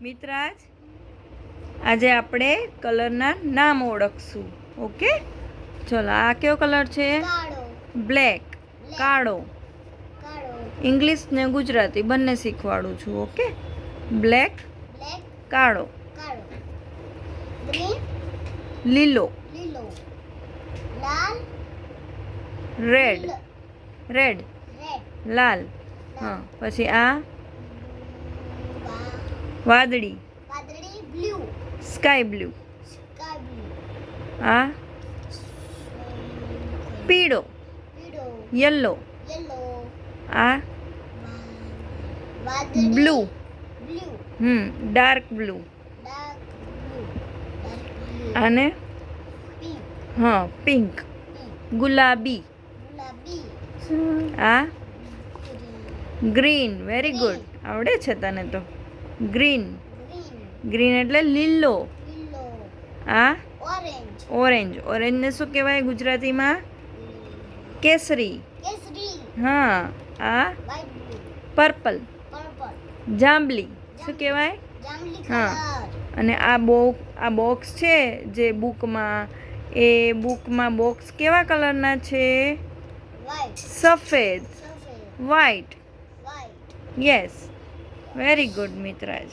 મિત્રાજ, આજે આપણે કલરના નામ ઓળખશું. ઓકે, ચલો. આ કયો કલર છે? બ્લેક, કાળો. ઇંગ્લિશ ને ગુજરાતી બંને શીખવાડું છું. ઓકે, બ્લેક, કાળો. લીલો, રેડ, રેડ, લાલ. હા, પછી આ વાદળી, સ્કાય બ્લુ. આ પીળો, યલો. આ બ્લુ, ડાર્ક બ્લુ. અને હા, પિંક, ગુલાબી. આ ગ્રીન. વેરી ગુડ, આવડે છે તને તો. ગ્રીન, ગ્રીન એટલે લીલો. આ ઓરેન્જ, ઓરેન્જને શું કહેવાય ગુજરાતીમાં? કેસરી. હા. આ પર્પલ, જાંબલી. શું કહેવાય? હા. અને આ બોક્સ છે જે બુકમાં, એ બુકમાં બોક્સ કેવા કલરના છે? સફેદ, વ્હાઈટ. Yes, very good મિત્રાજ.